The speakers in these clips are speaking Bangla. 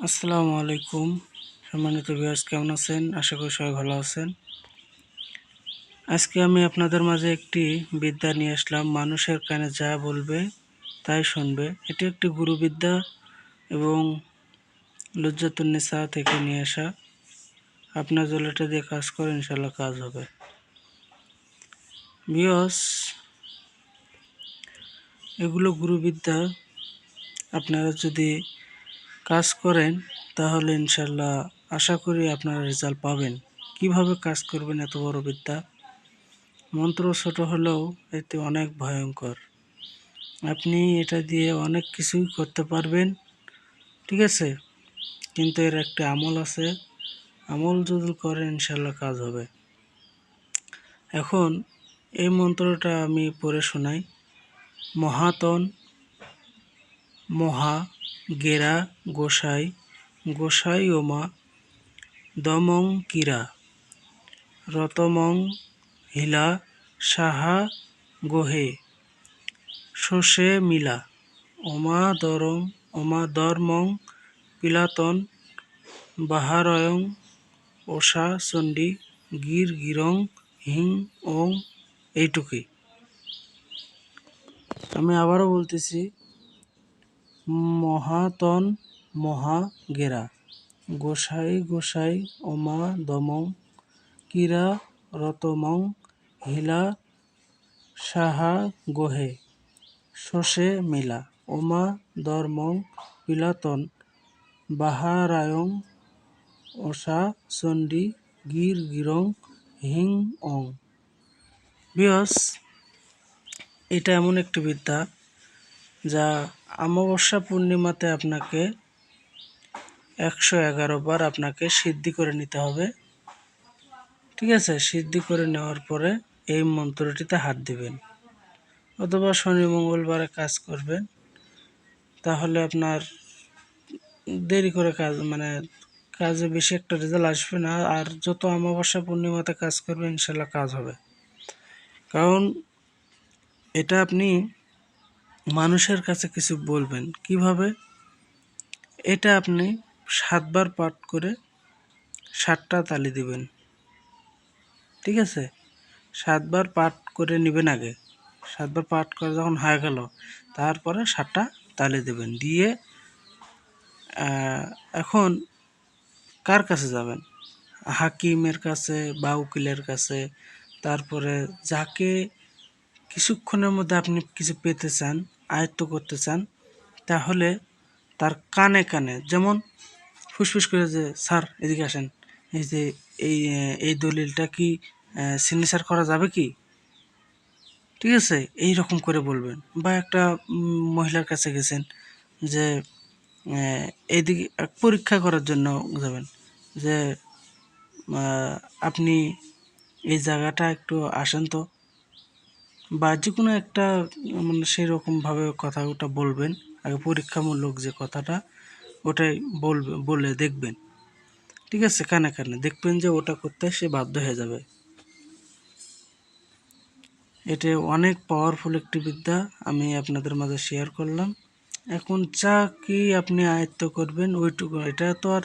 আসসালামু আলাইকুম। সম্মানিত ভিউয়ার্স, কেমন আছেন? আশা করি সবাই ভালো আছেন। আজকে আমি আপনাদের মাঝে একটি বিদ্যা নিয়ে আসলাম। মানুষের কানে যা বলবে তাই শুনবে। এটি একটি গুরুবিদ্যা এবং লজ্জাতুন্নেসা থেকে নিয়ে আসা। আপনার যদি এটা দিয়ে কাজ করেন, ইনশাল্লাহ কাজ হবে। ভিউয়ার্স, এগুলো গুরুবিদ্যা। আপনারা যদি কাজ করেন তাহলে ইনশাল্লাহ আশা করি আপনারা রেজাল্ট পাবেন। কিভাবে কাজ করবেন এত বড় বিদ্যা? মন্ত্র ছোট হলেও এতে অনেক ভয়ঙ্কর। আপনি এটা দিয়ে অনেক কিছুই করতে পারবেন, ঠিক আছে? কিন্তু এর একটা আমল আছে। আমল যদি করেন, ইনশাল্লাহ কাজ হবে। এখন এই মন্ত্রটা আমি পড়ে শোনাই। মহাতন মহা গেরা গোসাই গোসাই ওমা দমং কিরা রতমং হিলা সাহা গোহে শোষে মিলা ওমা দরমং পিলাতন বাহারয়ং ওষা চণ্ডী গির গিরং হিং ওং। এইটুকুই। আমি আবারও বলতেছি। মহাতন মহা গেরা গোসাই গোসাই ওমা দমং কিরা রতমং হিলা সাহা গোহে শোষে মিলা ওমা দরমং পিলাতন বাহারায়ং ওষা চণ্ডী গির গিরং হিং অং। বিয়স, এটা এমন একটি বিদ্যা যা অমাবস্যা পূর্ণিমাতে আপনাকে 111 বার আপনাকে সিদ্ধি করে নিতে হবে, ঠিক আছে? সিদ্ধি করে নেওয়ার পরে এই মন্ত্রটিতে হাত দিবেন, অথবা শনি মঙ্গলবারে কাজ করবেন। তাহলে আপনার দেরি করে কাজে বেশি একটা রেজাল্ট আসবে না। আর যত অমাবস্যা পূর্ণিমাতে কাজ করবেন, ইনশাল্লাহ কাজ হবে। কারণ এটা আপনি মানুষের কাছে কিছু বলবেন কিভাবে? এটা আপনি 7 বার পাঠ করে 7টা তালি দিবেন, ঠিক আছে? 7 বার পাঠ করে নেবেন আগে। 7 বার পাঠ করে যখন হয়ে গেল, তারপরে 7টা তালি দেবেন। দিয়ে এখন কার কাছে যাবেন? হাকিমের কাছে বা উকিলের কাছে। তারপরে যাকে কিছুক্ষণের মধ্যে আপনি কিছু পেতে চান, আয়ত্ত করতে চান, তাহলে তার কানে কানে, যেমন ফুসফুস করে, যে স্যার এদিকে আসেন, এই যে এই দলিলটা কি সিগনেচার করা যাবে কি, ঠিক আছে? এই রকম করে বলবেন। বা একটা মহিলার কাছে গেছেন, যে এইদিকে পরীক্ষা করার জন্য যাবেন, যে আপনি এই জায়গাটা একটু আসেন তো, বা যে কোনো একটা সেই রকমভাবে কথাটা বলবেন। আগে পরীক্ষামূলক যে কথাটা, ওটাই বলে দেখবেন, ঠিক আছে? কানে কানে দেখবেন যে ওটা করতে সে বাধ্য হয়ে যাবে। এটা অনেক পাওয়ারফুল একটি বিদ্যা, আমি আপনাদের মাঝে শেয়ার করলাম। এখন যা কি আপনি আয়ত্ত করবেন ওইটুকু। এটা তো আর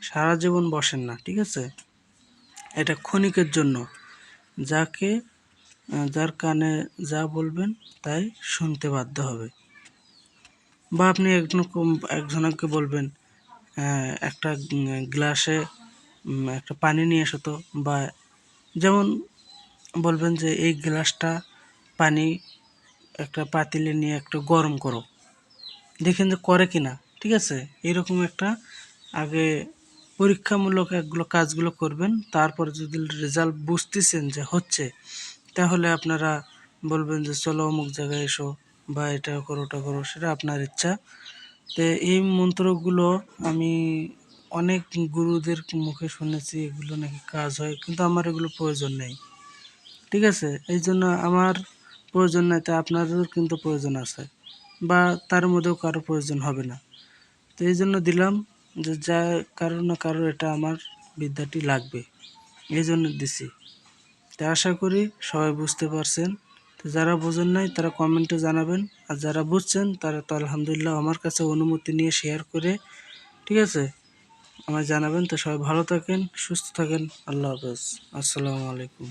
সারা জীবন বসেন না, ঠিক আছে? এটা ক্ষণিকের জন্য। যার কানে যা বলবেন তাই শুনতে বাধ্য হবে। বা আপনি একজনকে বলবেন, একটা গ্লাসে একটা পানি নিয়ে এসো তো। বা যেমন বলবেন যে এই গ্লাসটা পানি একটা পাতিলে নিয়ে একটু গরম করো, দেখেন যে করে কিনা, ঠিক আছে? এরকম একটা আগে পরীক্ষামূলক একগুলো কাজগুলো করবেন। তারপর যদি রেজাল্ট বুঝতেছেন যে হচ্ছে, তাহলে আপনারা বলবেন যে চলো অমুক জায়গায় এসো, বা এটা করো ওটা করো, সেটা আপনার ইচ্ছা। তো এই মন্ত্রগুলো আমি অনেক গুরুদের মুখে শুনেছি, এগুলো নাকি কাজ হয়, কিন্তু আমার এগুলো প্রয়োজন নেই, ঠিক আছে? এই জন্য আমার প্রয়োজন নেই, তাই আপনাদেরও কিন্তু প্রয়োজন আছে, বা তার মধ্যেও কারো প্রয়োজন হবে না। তো এই জন্য দিলাম, যে যা কারো না কারো এটা আমার বিদ্যাটি লাগবে, এই জন্য দিছি। তো আশা করি সবাই বুঝতে পারছেন। তো যারা বোঝেন নাই তারা কমেন্টে জানাবেন, আর যারা বুঝছেন তারা তো আলহামদুলিল্লাহ আমার কাছে অনুমতি নিয়ে শেয়ার করে, ঠিক আছে, আমায় জানাবেন। তো সবাই ভালো থাকেন, সুস্থ থাকেন। আল্লাহ হাফেজ। আসসালামু আলাইকুম।